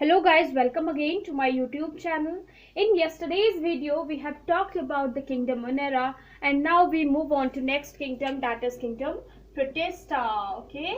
Hello guys, welcome again to my YouTube channel. In yesterday's video, we have talked about the kingdom Monera, and now we move on to next kingdom, that is kingdom Protesta. Okay.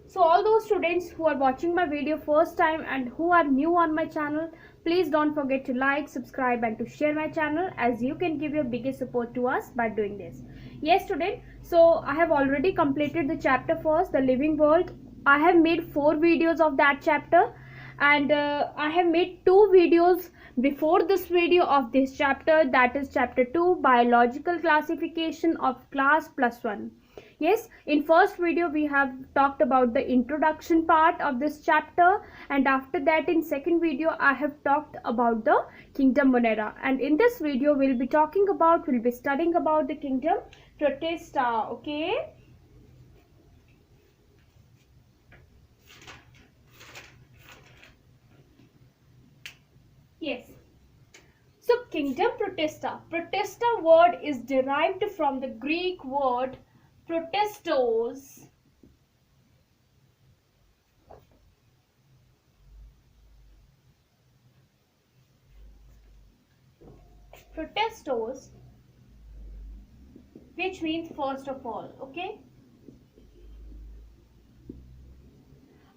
So all those students who are watching my video first time and who are new on my channel, please don't forget to like, subscribe and to share my channel, as you can give your biggest support to us by doing this. Yes student, so I have already completed the chapter first, the living world. I have made 4 videos of that chapter, and I have made 2 videos before this video of this chapter, that is chapter 2, biological classification of class plus 1. Yes, in first video we have talked about the introduction part of this chapter, and after that in second video I have talked about the kingdom Monera, and in this video we'll be studying about the kingdom Protesta. Okay. Yes. So kingdom Protesta. Protesta word is derived from the Greek word protestos. Protestos, which means first of all. Okay.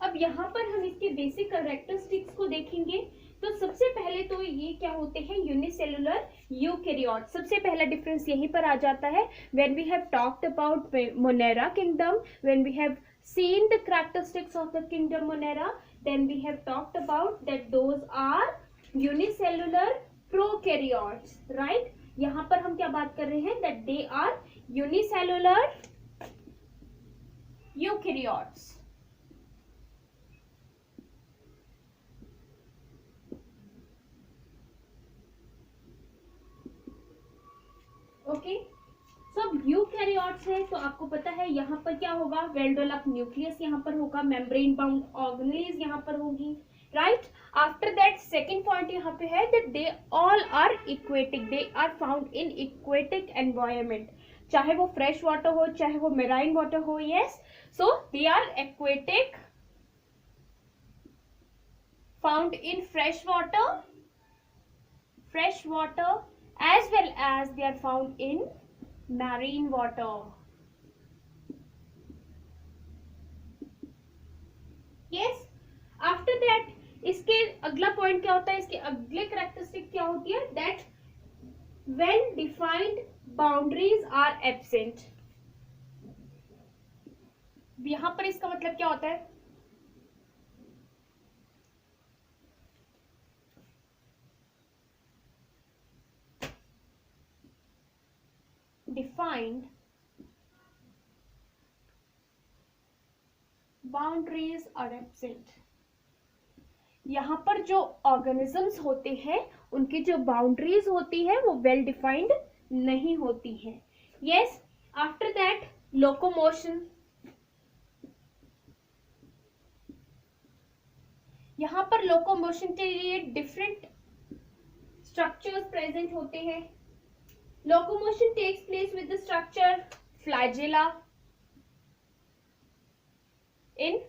अब यहाँ पर हम इसके basic characteristics को देखेंगे। तो सबसे पहले तो ये क्या होते हैं, यूनिसेलुलर यूकैरियोट। सबसे पहला डिफरेंस यहीं पर आ जाता है। When we have talked about Monera kingdom, when we have seen the characteristics of the kingdom Monera, then we have talked about that those are unicellular prokaryotes, right? यहाँ पर हम क्या बात कर रहे हैं, that they are unicellular eukaryotes. Okay, so eukaryotes है तो आपको पता है यहाँ पर क्या होगा, वेल डेवलप्ड न्यूक्लियस यहाँ पर होगा, मेम्ब्रेन बाउंड ऑर्गेनेल्स यहाँ पर होगी, right. After that second point यहाँ पे है that they all are aquatic, they are found in aquatic environment, चाहे वो फ्रेश वाटर हो चाहे वो मेराइन वाटर हो। Yes, so they are aquatic, found in fresh water as well as they are found in marine water. Yes, after that इसके अगला point क्या होता है, इसके अगले कैरेक्टरिस्टिक क्या होती है, that when defined boundaries are absent. यहां पर इसका मतलब क्या होता है, defined boundaries are absent. यहाँ पर जो ऑर्गेनिजम्स होते हैं उनकी जो बाउंड्रीज होती है वो वेल डिफाइंड नहीं होती है। यस, आफ्टर दैट लोकोमोशन, यहाँ पर लोकोमोशन के लिए डिफरेंट स्ट्रक्चर्स प्रेजेंट होते हैं। Locomotion takes place with the structure flagella in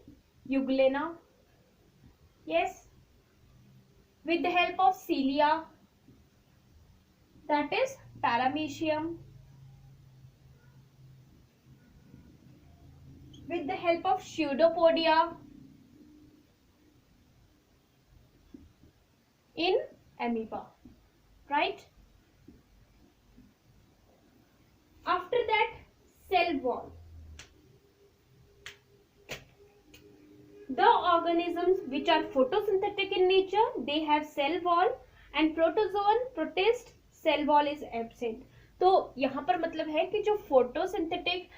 Euglena, yes, with the help of cilia, that is paramecium, with the help of pseudopodia in amoeba, right? After that, cell wall. The organisms which are photosynthetic in nature, they have cell wall, and protozoan, protist, cell wall is absent. तो यहाँ पर मतलब है कि जो photosynthetic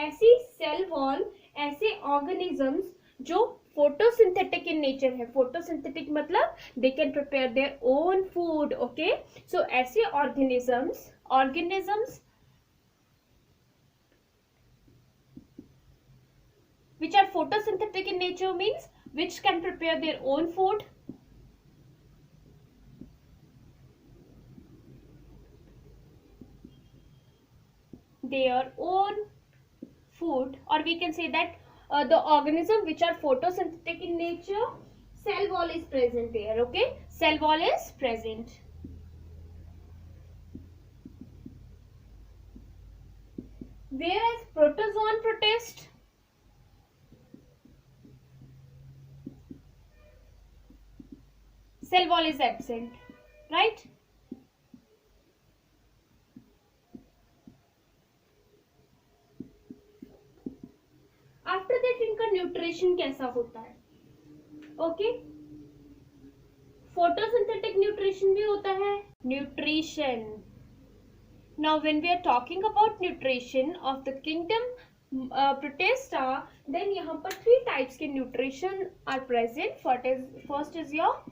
ऐसी cell wall, ऐसे organisms जो फोटोसिंथेटिक इन नेचर है, फोटोसिंथेटिक मतलब they can prepare their own food. Okay, so ऐसे organisms which are photosynthetic in nature means which can prepare their own food. Their own food, or we can say that the organism which are photosynthetic in nature, cell wall is present there. Okay, cell wall is present. Whereas protozoan protist, cell wall is absent, right? After that इनका nutrition कैसा होता है? Okay, photosynthetic nutrition भी होता है. Nutrition, now when we are talking about nutrition of the kingdom Protista, then यहाँ पर 3 types के nutrition are present. First is your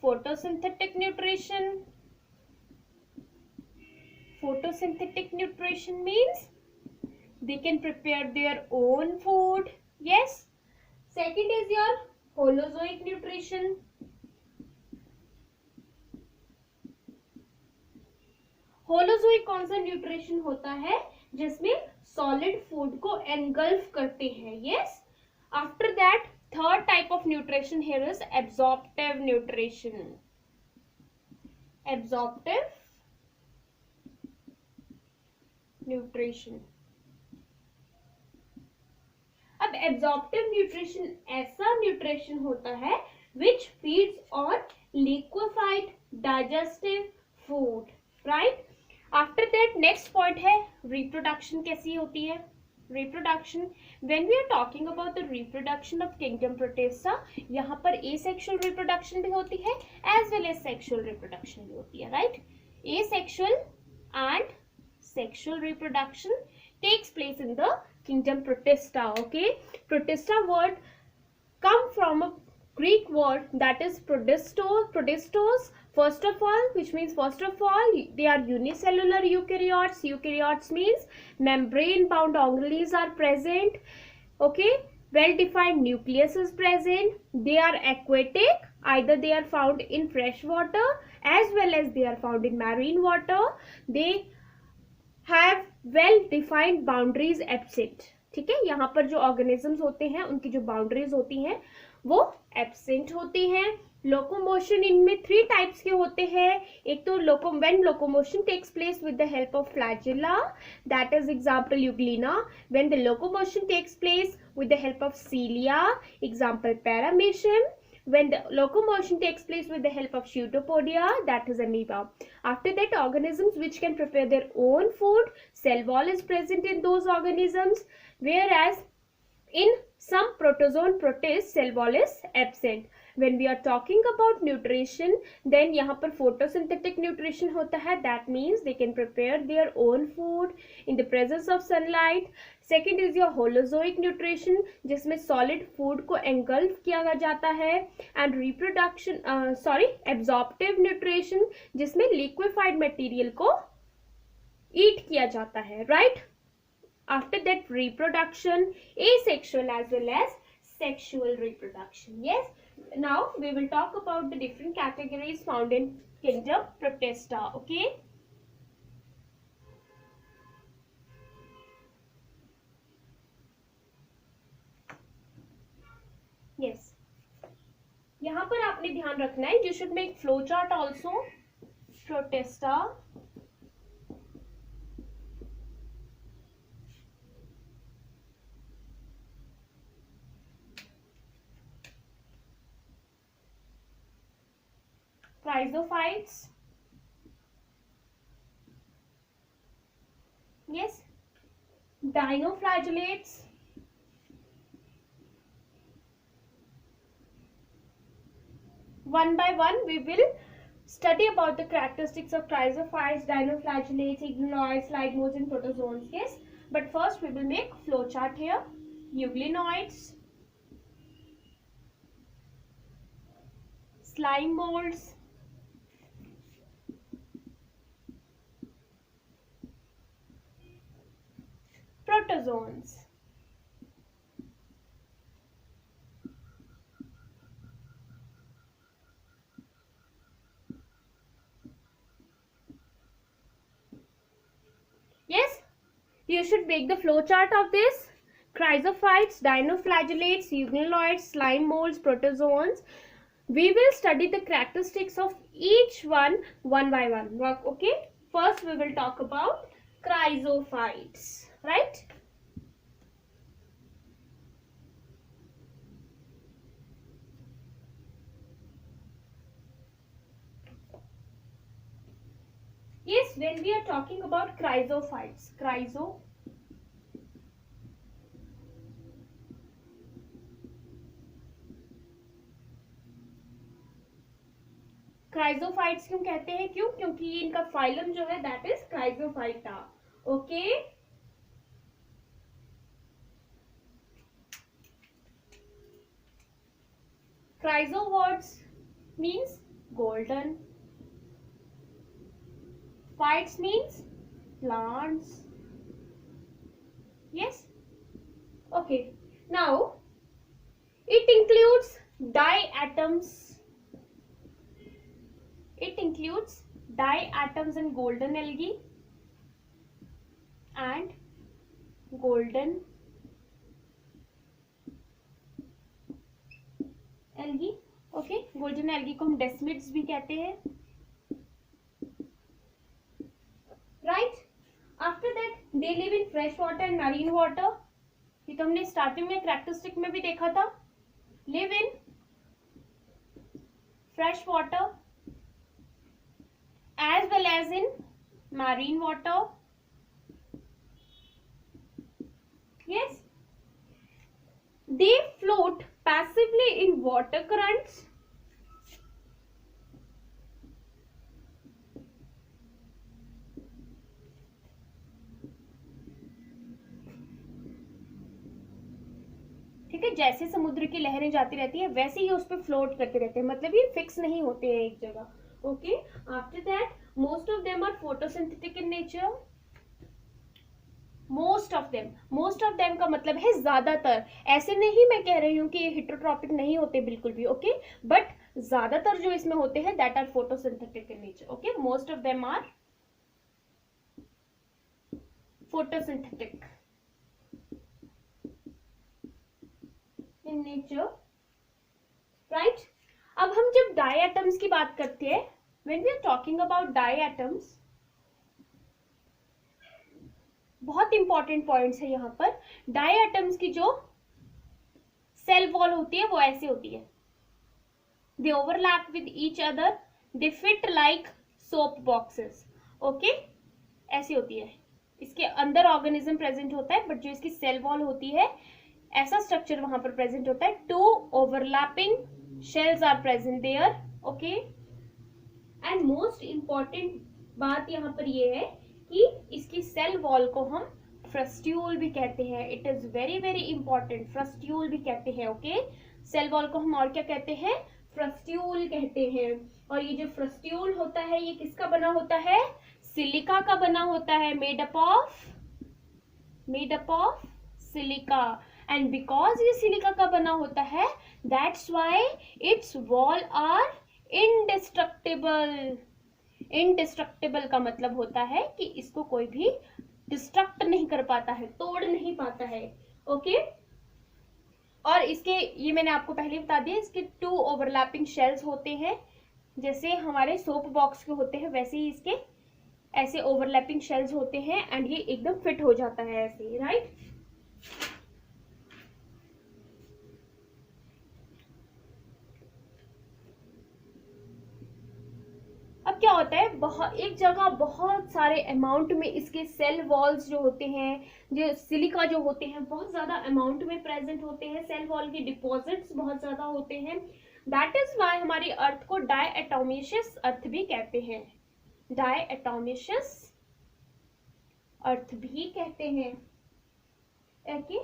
photosynthetic nutrition. Photosynthetic nutrition means they can prepare their own food. Yes. Second is your holozoic nutrition. Holozoic कौन सा nutrition होता है? जिसमें solid food को engulf करते हैं. Yes. After that, third type of nutrition here is absorptive nutrition. Absorptive nutrition. अब absorptive nutrition ऐसा न्यूट्रिशन होता है which feeds on liquefied digestive food, right? After that next point है रिप्रोडक्शन कैसी होती है. Reproduction, when we are talking about the reproduction of kingdom Protista, यहाँ पर एसेक्सुअल रिप्रोडक्शन भी होती है as well as sexual reproduction भी होती है, right? Asexual and sexual reproduction takes place in the kingdom protista. Okay, protista word come from a Greek word that is prodistos. First of all, which means first of all they are unicellular eukaryotes. Eukaryotes means membrane bound organelles are present. Okay, well defined nucleus is present. They are aquatic, either they are found in fresh water as well as they are found in marine water. They have well defined boundaries absent. ठीक है, यहाँ पर जो organisms होते हैं उनकी जो boundaries होती हैं वो एब्सेंट होती हैं. लोकोमोशन इनमें 3 टाइप्स के होते हैं. एक तो when locomotion takes place with the help of flagella, that is example Euglena. When the locomotion takes place with the help of cilia, example Paramecium. When the locomotion takes place with the help of pseudopodia, that is amoeba. After that, organisms which can prepare their own food, cell wall is present in those organisms, whereas in some protozoan protists, cell wall is absent. When we are talking about nutrition, then यहाँ पर photosynthetic nutrition होता है. That means they can prepare their own food in the presence of sunlight. Second is your holozoic nutrition, जिसमें solid food को engulf किया जाता है. And absorptive nutrition, जिसमें liquefied material को eat किया जाता है, right? After that, reproduction, asexual as well as sexual reproduction. Yes. Now we will talk about the different categories found in kingdom protista. Okay. Yes. यहाँ पर आपने ध्यान रखना है, you should make flow chart also. Protista. Chrysophytes. Yes. Dinoflagellates. One by one we will study about the characteristics of chrysophytes, dinoflagellates, ichneumonids, lignoids and protozoans. Yes, but first we will make flow chart here. Euglenoids, slime molds, protozoans. Yes, you should should make the flow chart of this. Chrysophytes, dinoflagellates, eugeniloids, slime molds, protozoans. We will study the characteristics of each one by one. Okay. First, we will talk about chrysophytes. Right. Yes, when we are talking about chrysophytes, chrysophytes क्यों कहते हैं? क्यों? क्योंकि इनका phylum जो है that is क्राइजोफाइटा. Okay. क्राइजो words means golden. Fights means plants. Yes. Okay. Now it includes diatoms. It includes diatoms in golden algae and golden algae. Okay. Golden algae को हम desmids भी कहते हैं. Right. After that they live in fresh water and marine water. ये तो हमने starting में characteristic में भी देखा था. Live in fresh water as well as in marine water. Yes. They float passively in water currents. ठीक है. जैसे समुद्र की लहरें जाती रहती है वैसे ही उस पर फ्लोट करते रहते हैं. मतलब ये फिक्स नहीं होते हैं एक जगह. Okay. After that most of them are photosynthetic in nature. Most of them का मतलब है ज्यादातर. ऐसे नहीं मैं कह रही हूं कि ये हेटेरोट्रॉपिक नहीं होते बिल्कुल भी. ओके. बट ज्यादातर जो इसमें होते हैं that are photosynthetic in nature. Okay. Most of them are photosynthetic in nature. Right. अब हम जब diatoms की बात करते हैं, when we are talking about diatoms, बहुत इंपॉर्टेंट पॉइंट्स है यहाँ पर. diatoms की जो सेल वॉल होती है वो ऐसे होती है. they overlap with each other, they fit like soap boxes. Okay. ऐसी होती है. इसके अंदर ऑर्गेनिज्म प्रेजेंट होता है बट जो इसकी सेल वॉल होती है ऐसा स्ट्रक्चर वहां पर प्रेजेंट होता है. Two overlapping shells are present there. Okay. And most important बात यहाँ पर ये है कि इसकी सेल वॉल को हम फ्रस्ट्यूल भी कहते हैं. It is very very important. Frustule भी कहते हैं. ओके. सेल वॉल को हम और क्या कहते हैं? फ्रस्ट्यूल कहते हैं. और ये जो फ्रस्ट्यूल होता है ये किसका बना होता है? सिलिका का बना होता है. Made up of silica. And because ये सिलिका का बना होता है that's why it's wall are indestructible. Indestructible का मतलब होता है कि इसको कोई भी डिस्ट्रक्ट नहीं कर पाता है, तोड़ नहीं पाता है. ओके. और इसके ये मैंने आपको पहले बता दिया, इसके 2 ओवरलैपिंग शेल्स होते हैं. जैसे हमारे सोप बॉक्स के होते हैं वैसे ही इसके ऐसे ओवरलैपिंग शेल्स होते हैं एंड ये एकदम फिट हो जाता है ऐसे. राइट. अब क्या होता है, एक जगह बहुत सारे अमाउंट में इसके सेल वॉल्स जो होते हैं, जो सिलिका जो होते हैं बहुत ज्यादा अमाउंट में प्रेजेंट होते हैं. सेल वॉल के डिपॉजिट्स बहुत ज्यादा होते हैं. दैट इज वाई हमारी अर्थ को डायएटोमिशियस अर्थ भी कहते हैं. डायएटोमिशियस अर्थ भी कहते हैं. Okay.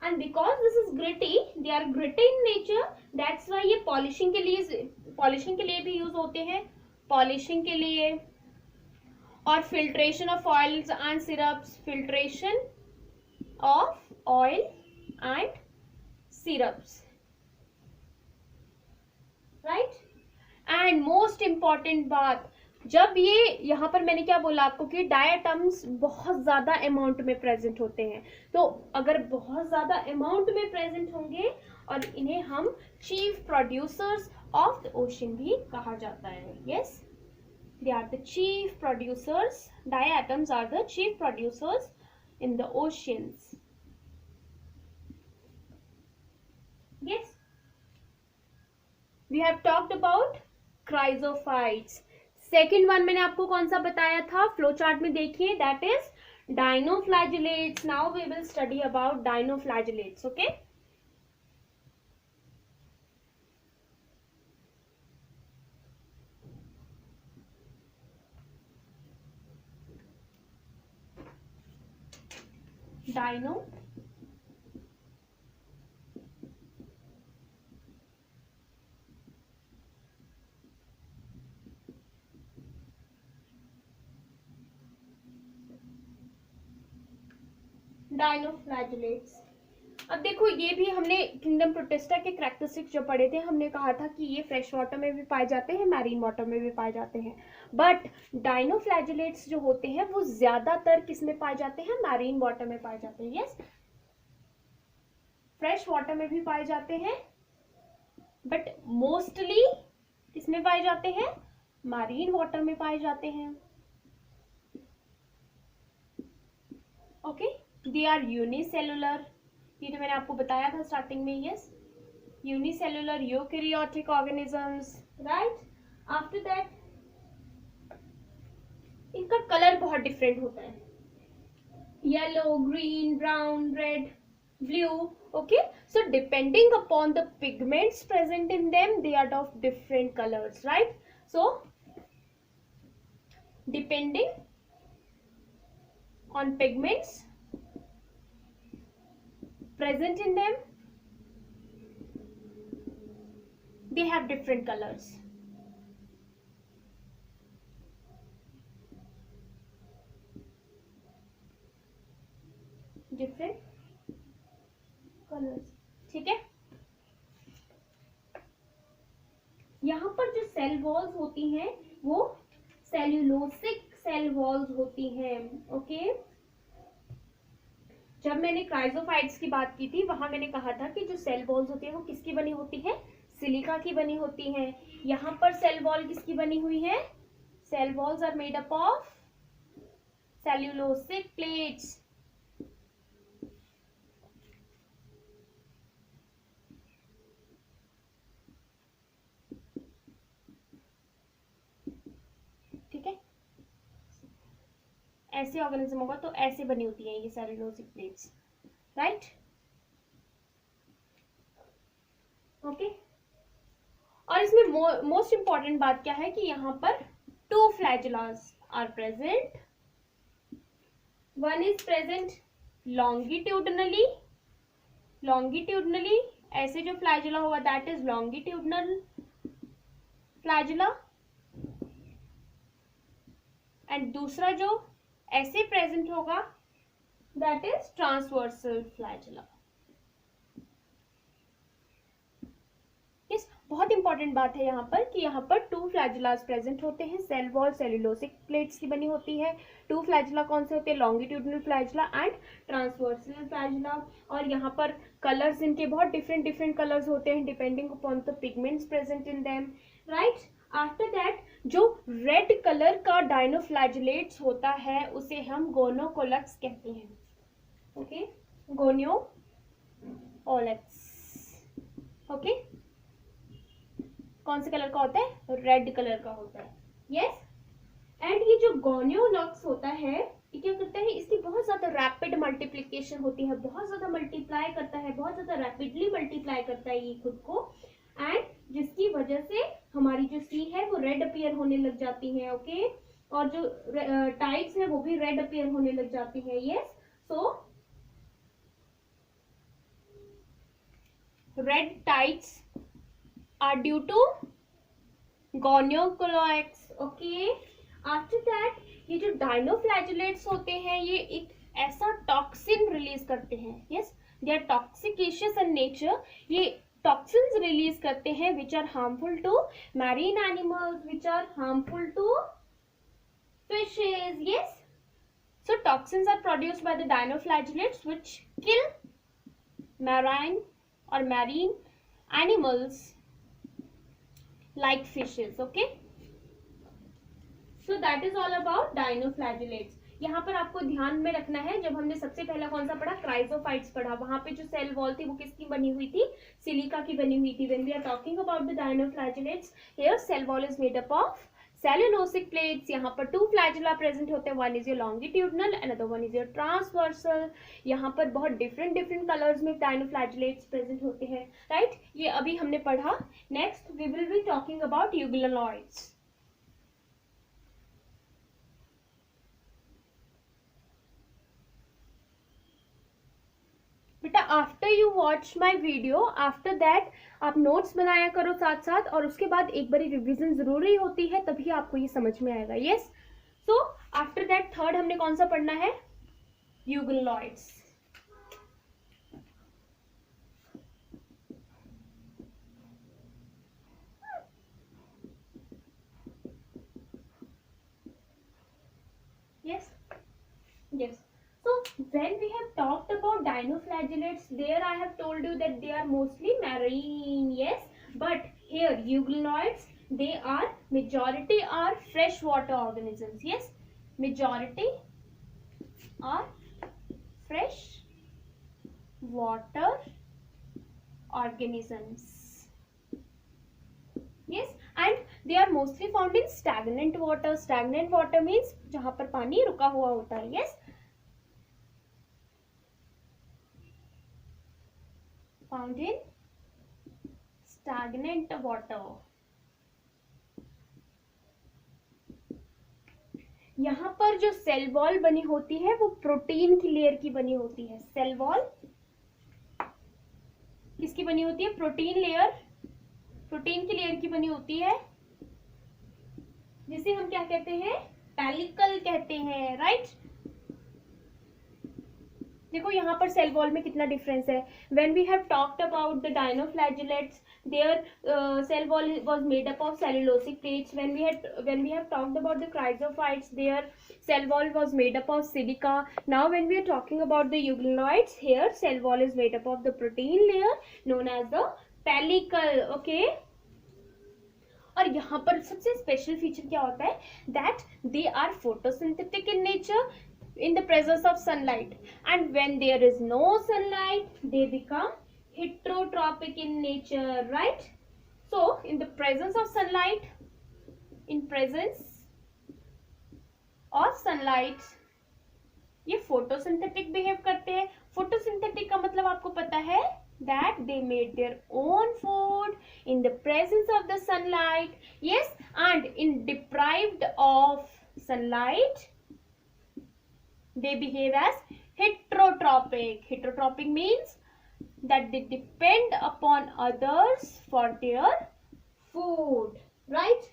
And because this is gritty, they are gritty in nature, that's why ये पॉलिशिंग के लिए भी यूज होते हैं. पॉलिशिंग के लिए और filtration of oils and syrups. Filtration of oil and syrups. Right. And most important बात, जब ये यहाँ पर मैंने क्या बोला आपको कि डायटम्स बहुत ज्यादा अमाउंट में प्रेजेंट होते हैं, तो अगर बहुत ज्यादा अमाउंट में प्रेजेंट होंगे और इन्हें हम chief producers of the ocean भी कहा जाता है. Yes, they are the chief producers. Diatoms are the chief producers in the oceans. Yes, we have talked about chrysophytes. Second one मैंने आपको कौन सा बताया था, फ्लो चार्ट में देखिए, that is dinoflagellates. Now we will study about dinoflagellates. Okay, dino dinoflagellates. अब देखो, ये भी हमने किंगडम प्रोटिस्टा के कैरेक्टरिस्टिक्स जो पढ़े थे, हमने कहा था कि ये फ्रेश वाटर में भी पाए जाते हैं, मैरीन वाटर में भी पाए जाते हैं. बट डाइनोफ्लैजिलेट्स जो होते हैं वो ज्यादातर किस में पाए जाते हैं, मैरीन वाटर में पाए जाते हैं. यस, फ्रेश वाटर में भी पाए जाते हैं, बट मोस्टली किसमें पाए जाते हैं, मैरीन वाटर में पाए जाते हैं. Okay, they are unicellular. ये तो मैंने आपको बताया था स्टार्टिंग में. Yes, unicellular eukaryotic organisms, right. After that इनका कलर बहुत डिफरेंट होता है, yellow, green, brown, red, blue. Okay, so depending upon the pigments present in them, they are of different colors, right? So depending on pigments present in them, they have different colors. Different colours. ठीक है, यहाँ पर जो cell walls होती हैं वो cellulosic cell walls होती हैं. ओके, जब मैंने क्राइजोफाइट्स की बात की थी वहां मैंने कहा था कि जो सेल वॉल्स होती है वो किसकी बनी होती है, सिलिका की बनी होती है. यहाँ पर सेल वॉल किसकी बनी हुई है, cell walls are made up of cellulosic plates. ठीक है, ऐसे ऑर्गेनिज्म होगा तो ऐसे बनी होती है ये सेल्यूलोसिक प्लेट्स, राइट. ओके, और इसमें मोस्ट इंपॉर्टेंट बात क्या है कि यहाँ पर two flagella are present. One is present longitudinally. Longitudinally ऐसे जो फ्लैजेला होगा that is longitudinal flagella, and दूसरा जो ऐसे प्रेजेंट होगा दैट इज ट्रांसवर्सल फ्लैजेला. बहुत इंपॉर्टेंट बात है यहाँ पर कि यहाँ पर टू फ्लैजेलास प्रेजेंट होते हैं. सेल वॉल सेल्यूलोसिक प्लेट्स की बनी होती है. टू फ्लैजेला कौन से होते हैं, longitudinal flagella and transversal flagella. और यहाँ पर कलर्स इनके बहुत डिफरेंट डिफरेंट कलर्स होते हैं depending upon the pigments present in them, right. After that जो रेड कलर का डाइनोफ्लैजिलेट्स होता है उसे हम गोनोकोलक्स कहते हैं. ओके, गोनियोकोलक्स. ओके, कौन से कलर का होता है, रेड कलर का होता है. यस, एंड ये जो गोनियोलक्स होता है ये क्या करता है, इसकी बहुत ज्यादा रैपिड मल्टीप्लिकेशन होती है, बहुत ज्यादा मल्टीप्लाई करता है, बहुत ज्यादा रैपिडली मल्टीप्लाई करता है ये खुद को, एंड जिसकी वजह से हमारी जो सी है वो रेड अपीयर होने लग जाती है. ओके, और जो टाइप्स है वो भी रेड अपीयर होने लग जाती है. Yes, so red tides are due to Gonyaulax. Okay, after that ये जो डाइनोफ्लैजिलेट्स होते हैं ये एक ऐसा टॉक्सिन रिलीज करते हैं. Yes, they are toxicatious in nature. ये टॉक्सिन्स रिलीज करते हैं which are harmful to marine animals, which are harmful to fishes. Yes. So toxins are produced by the dinoflagellates which kill marine animals like fishes. Okay. So that is all about dinoflagellates. यहाँ पर आपको ध्यान में रखना है, जब हमने सबसे पहला कौन सा पढ़ा, क्राइजोफाइट्स पढ़ा, वहां पे जो सेल वॉल थी वो किसकी बनी हुई थी, सिलिका की बनी हुई थी. When we are talking about the dinoflagellates, here cell wall is made up of cellulosic plates. यहाँ पर 2 flagella present होते हैं, one is your longitudinal, another one is your transversal. यहाँ पर बहुत different colors में dinoflagellates present होते हैं, right? ये अभी हमने पढ़ा. Next we will be talking about euglonoids. बेटा after you watch my video, after that आप नोट्स बनाया करो साथ साथ, और उसके बाद एक बारी रिवीजन जरूरी होती है, तभी आपको ये समझ में आएगा. Yes. So after that third हमने कौन सा पढ़ना है, euglenoids. Yes. Yes. So when we have talked about dinoflagellates, there I have told you that they are mostly marine. Yes, but here euglonoids, they are majority are freshwater organisms. Yes, majority are fresh water organisms. Yes, and they are mostly found in stagnant water. Stagnant water means जहां पर पानी रुका हुआ होता है. Yes, found in stagnant water. यहाँ पर जो सेल वॉल बनी होती है वो प्रोटीन की लेयर की बनी होती है. सेल वॉल किसकी बनी होती है, प्रोटीन लेयर, प्रोटीन की लेयर की बनी होती है, जिसे हम क्या कहते हैं, पेलिकल कहते हैं. राइट. देखो यहाँ पर सेल वॉल में कितना डिफरेंस है. When we have talked about the dinoflagellates, their cell wall was made up of cellulosic plates. When we have talked about the chrysophytes, their cell wall was made up of silica. Now when we are talking about the euglenoids, here cell wall is made up of the protein layer known as the pellicle. Okay. और यहाँ पर सबसे special feature क्या होता है, that they are photosynthetic in nature in the presence of sunlight, and when there is no sunlight they become heterotropic in nature. Right. So in the presence of sunlight, in presence of sunlight ये photosynthetic behave करते हैं. Photosynthetic का मतलब आपको पता है, that they made their own food in the presence of the sunlight. Yes, and in deprived of sunlight they behave as heterotropic. Heterotropic means that they depend upon others for their food. Right.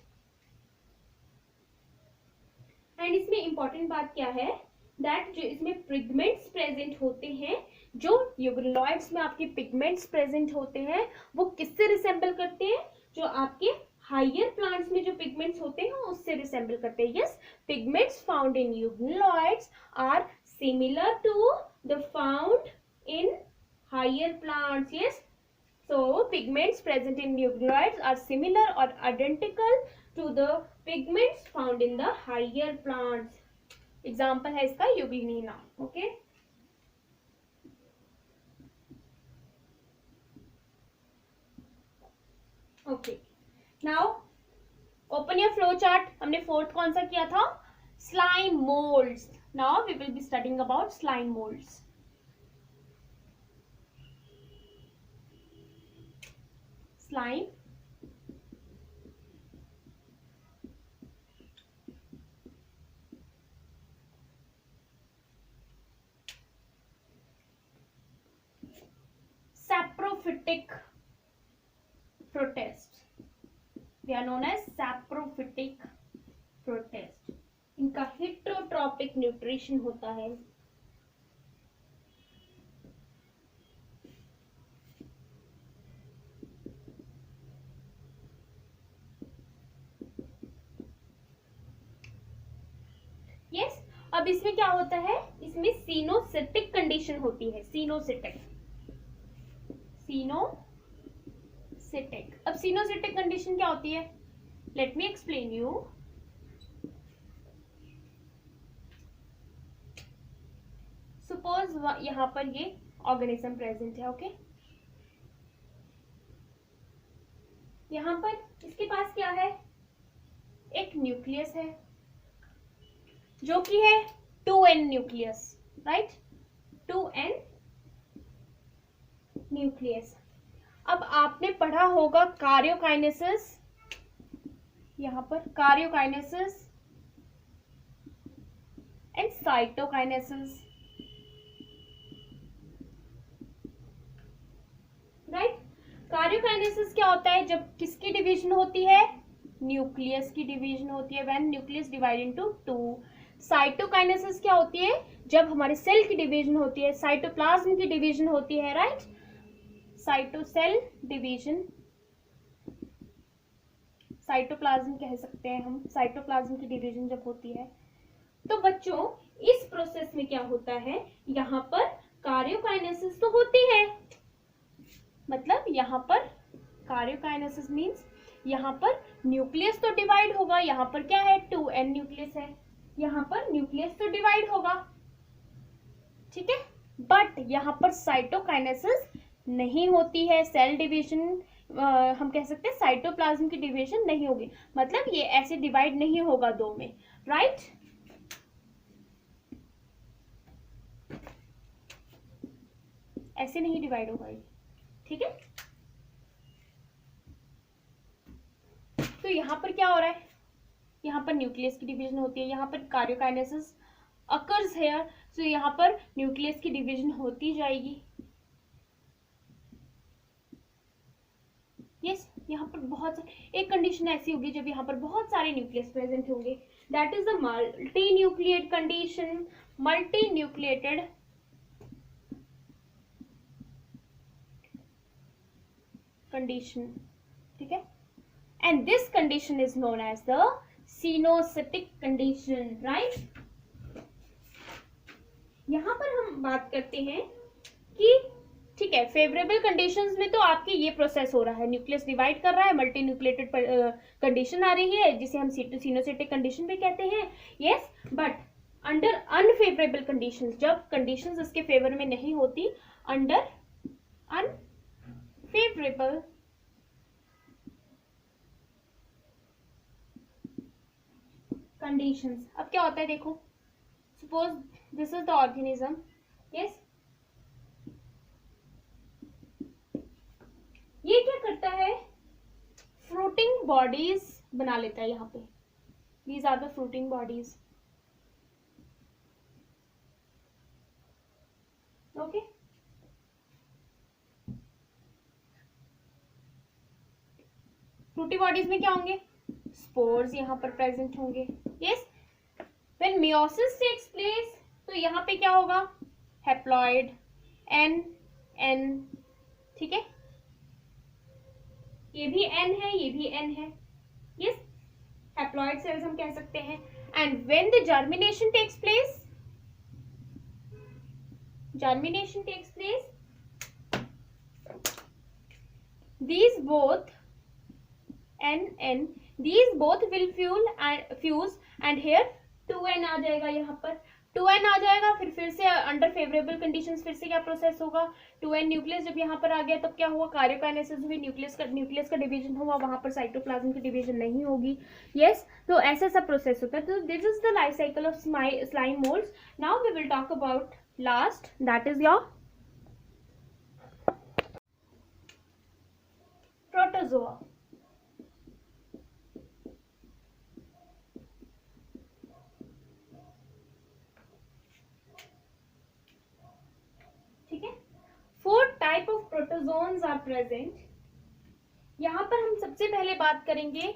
And इसमें important बात क्या है, that जो इसमें pigments present होते हैं, जो यूग्लोनॉइड्स में आपके पिगमेंट्स प्रेजेंट होते हैं, वो किससे रिसेंबल करते हैं, जो आपके हायर प्लांट्स में जो पिगमेंट्स होते हैं उससे रिसेंबल करते हैं. Yes, pigments found in euglenoids are similar to the found in higher plants. Yes, so pigments present in euglonoids are similar or identical to the pigments found in the higher plants. Example है इसका यूग्लिनिना. Okay. Okay. Now open your flow chart. हमने fourth कौन सा किया था, slime molds. Now we will be studying about slime molds. Slime saprophytic protist. They are known as saprophytic protist. इनका heterotropic nutrition होता है. अब इसमें क्या होता है, इसमें सिनोसिटिक कंडीशन होती है, सिनोसिटिक। अब सिनोसिटिक कंडीशन क्या होती है, let me explain you. Suppose यहां पर ये ऑर्गेनिज्म प्रेजेंट है, ओके। यहां पर इसके पास क्या है, एक न्यूक्लियस है जो कि है 2n nucleus, right, 2n nucleus. अब आपने पढ़ा होगा कार्योकाइनेसिस, यहां पर karyokinesis and cytokinesis, right. Karyokinesis क्या होता है, जब किसकी डिवीजन होती है, न्यूक्लियस की डिवीजन होती है, when nucleus divide into 2। Cytokinesis क्या होती है, जब हमारे सेल की डिवीजन होती है, साइटोप्लाज्म की डिवीजन होती है, राइट, साइटोसेल डिवीजन, साइटोप्लाज्म कह सकते हैं हम, साइटोप्लाज्म की डिवीजन जब होती है। तो बच्चों इस प्रोसेस में क्या होता है, यहाँ पर कार्योकाइनेसिस तो होती है, मतलब यहाँ पर कार्योकाइनेसिस मींस यहाँ पर न्यूक्लियस तो डिवाइड होगा, यहाँ पर क्या है 2n न्यूक्लियस है, यहाँ पर न्यूक्लियस तो डिवाइड होगा, ठीक है। बट यहाँ पर साइटोकाइनेसिस नहीं होती है, सेल डिवीजन हम कह सकते हैं साइटोप्लाज्म की डिवीजन नहीं होगी, मतलब ये ऐसे डिवाइड नहीं होगा दो में, राइट। ऐसे नहीं डिवाइड होगा ये, ठीक है। तो यहाँ पर क्या हो रहा है, यहाँ पर न्यूक्लियस की डिवीजन होती है, यहाँ पर कार्योकाइनेसिस अकर्स हेयर, सो यहाँ पर न्यूक्लियस की डिवीजन होती जाएगी। यस, यहाँ पर बहुत एक कंडीशन ऐसी होगी जब यहाँ पर बहुत सारे न्यूक्लियस प्रेजेंट होंगे, that is the multi nucleate condition, multi nucleated condition, ठीक है। And this condition is known as the coenocytic condition, right. यहां पर हम बात करते हैं कि ठीक है, फेवरेबल कंडीशंस में तो आपके ये प्रोसेस हो रहा है, न्यूक्लियस डिवाइड कर रहा है, मल्टी न्यूक्लिएटेड कंडीशन आ रही है जिसे हम सिनोसिटिक कंडीशन भी कहते हैं, yes. But under unfavourable conditions, जब कंडीशंस इसके फेवर में नहीं होती, अंडर अनफेवरेबल कंडीशंस, अब क्या होता है देखो, suppose this is the organism, yes, ये क्या करता है, फ्रूटिंग बॉडीज बना लेता है, यहाँ पे these are the fruiting bodies, okay. Fruity bodies में क्या होंगे, स्पोर्स यहाँ पर प्रेजेंट होंगे, yes. When meiosis takes place, तो यहाँ पे क्या होगा, हैप्लॉइड एन एन, ठीक है, ये भी एन है, ये भी एन है, यस, हैप्लॉइड सेल्स हम कह सकते हैं। And when the germination takes place, germination takes place, these both n these both will fuse and here 2n आ जाएगा, यहाँ पर 2n आ जाएगा, फिर से अंडर फेवरेबल कंडीशंस फिर से क्या प्रोसेस होगा, 2n न्यूक्लियस जब यहाँ पर आ गया तब क्या हुआ, कार्योकाइनेसिस हुई, न्यूक्लियस का डिवीजन हुआ, वहां पर साइटोप्लाज्म की डिवीजन नहीं होगी, यस। तो ऐसा सब प्रोसेस होता है। तो this is the life cycle of slime moulds. Now we will talk about last, that is your protozoa, ठीक है। 4 type of protozoans are present. यहां पर हम सबसे पहले बात करेंगे,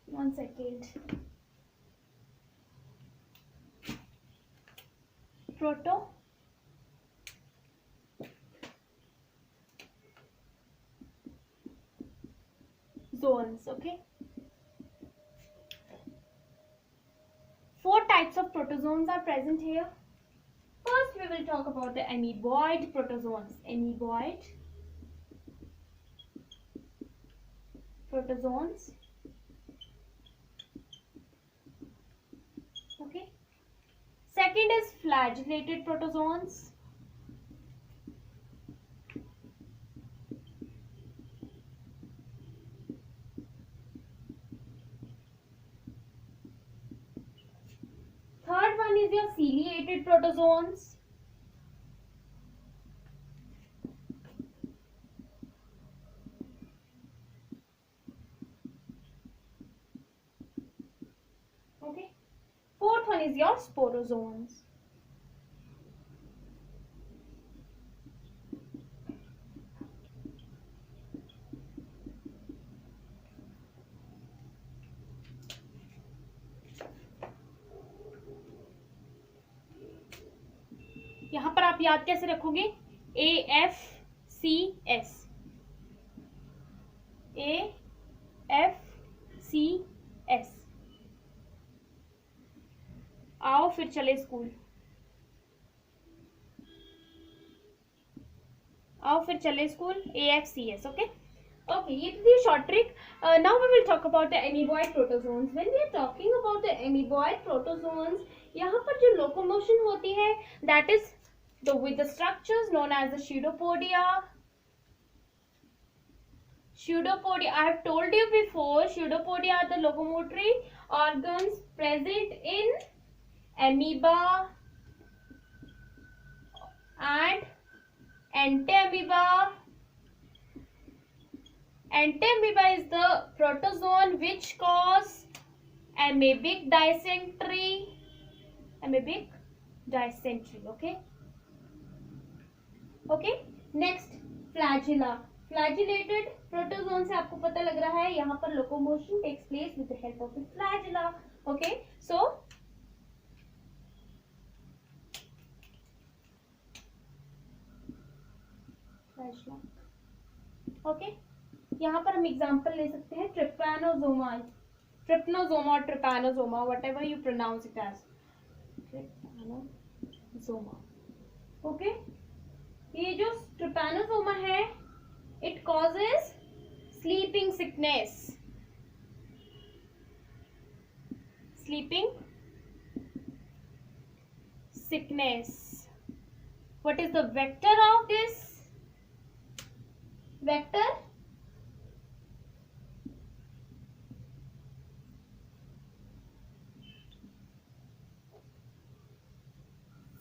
1 second, protozoans, okay. types of protozoans are present here? First, we will talk about the amoeboid protozoans. Amoeboid protozoans. Okay. Second is flagellated protozoans. Third one is your ciliated protozoans. Okay. Fourth one is your sporozoans. यहां पर आप याद कैसे रखोगे? AFCS, AFCS। आओ फिर चले school, आओ फिर चले स्कूल। AFCS, ओके ओके, ये थी short trick. Now we will talk about the amoeboid protozoans. When we are talking about the amoeboid protozoans, यहाँ पर जो लोकोमोशन होती है that is with the structures known as the pseudopodia. Pseudopodia, I have told you before, pseudopodia are the locomotory organs present in amoeba and entamoeba. Entamoeba is the protozoan which cause amoebic dysentery. Amoebic dysentery, okay. Okay, next flagella. Flagellated protozoan से आपको पता लग रहा है यहाँ पर locomotion takes place with the help of the flagella. Okay, so flagella. Okay, यहाँ पर हम एग्जांपल ले सकते हैं ट्रिपैनोजोमा, ट्रिप्नोजोमा और trypanosoma, whatever you pronounce it as, trypanosoma. Okay, ये जो ट्रिपैनोसोमा है it causes sleeping sickness, sleeping sickness. What is the vector of this vector?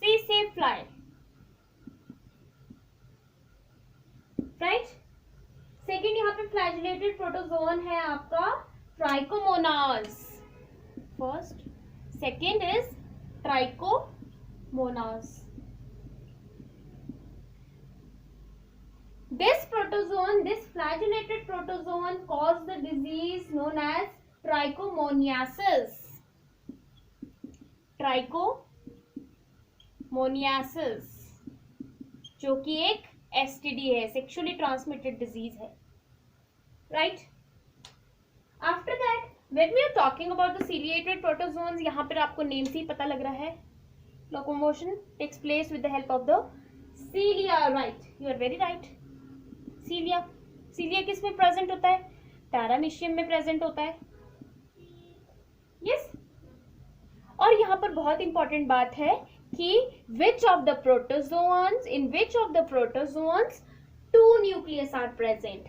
सी से फ्लाई, राइट। सेकेंड यहाँ पे फ्लैजिलेटेड प्रोटोजोन है आपका Trichomonas. First, second is Trichomonas. This protozoan, this flagellated protozoan cause the disease known as trichomoniasis. Trichomoniasis जो कि एक STD है, सेक्सुअली ट्रांसमिटेड डिजीज है, right. After that when we are talking about the ciliated protozoans, यहाँ पर आपको name से ही पता लग रहा है, locomotion takes place with the help of the cilia, right, you are very right. Cilia, cilia किस में प्रेजेंट होता है? पैरामीशियम में प्रेजेंट होता है, यस। और यहाँ पर बहुत इंपॉर्टेंट बात है कि which of the protozoans, in which of the protozoans two nucleus are present।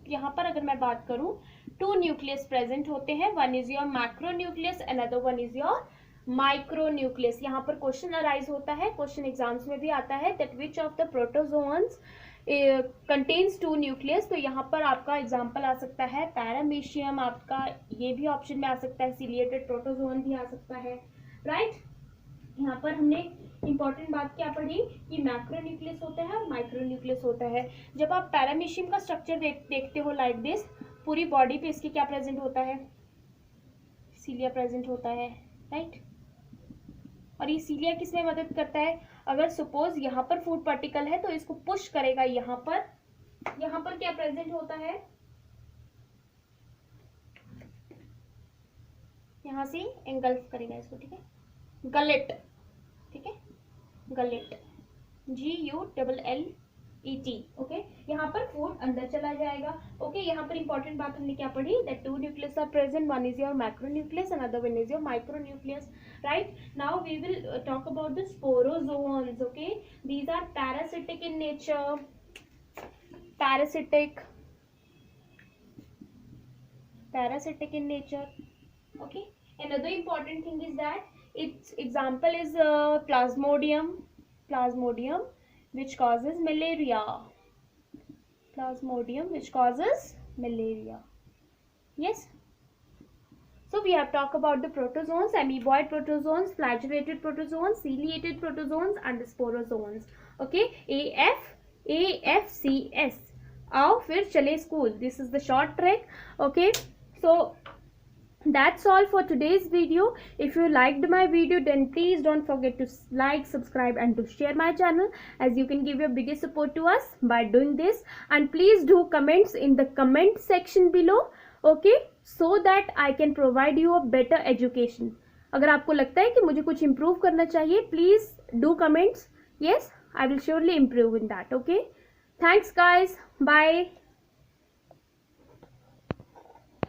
यहाँ पर अगर मैं बात करूं, two nucleus present होते हैं, one is your macronucleus, another one is your micronucleus। यहाँ पर क्वेश्चन अराइज होता है, क्वेश्चन एग्जाम्स में भी आता है that which of the protozoans contains two nucleus। तो यहाँ पर आपका एग्जाम्पल आ सकता है पैरामीशियम, आपका ये भी ऑप्शन में आ सकता है, सीलिएटेड प्रोटोजोन भी आ सकता है, राइट। यहाँ पर हमने इंपॉर्टेंट बात क्या पढ़ी कि मैक्रोन्यूक्लियस होता है और माइक्रोन्यूक्लियस होता है। जब आप पैरामीशियम का स्ट्रक्चर देखते हो लाइक दिस, पूरी बॉडी पे इसके क्या प्रेजेंट होता है? सीलिया प्रेजेंट होता है, राइट। और ये सीलिया किस में मदद करता है? अगर सपोज यहाँ पर फूड पार्टिकल है तो इसको पुश करेगा, यहाँ पर क्या प्रेजेंट होता है? यहाँ से एंगल्फ करेगा इसको, ठीक है। गलेट, ठीक है, गलेट, GULLET, ओके। यहाँ पर फूड अंदर चला जाएगा, ओके। यहाँ पर इंपॉर्टेंट बात हमने क्या पढ़ी, that 2 nucleus are present, one is your macronucleus, another one is your micronucleus, right. Now we will talk about the sporozoans, okay. These are parasitic in nature, parasitic in nature, okay. Another important thing is that its example is plasmodium, which causes malaria, yes. So we have talked about the protozoans, amoeboid protozoans, flagellated protozoans, ciliated protozoans and the sporozoans, okay. AFCS, आओ फिर चले school, this is the short track, okay. So that's all for today's video. If you liked my video, then please don't forget to like, subscribe and to share my channel, as you can give your biggest support to us by doing this. And please do comments in the comment section below, okay, so that I can provide you a better education. अगर आपको लगता है कि मुझे कुछ improve करना चाहिए, please do comments. Yes, I will surely improve in that, okay. Thanks guys, bye.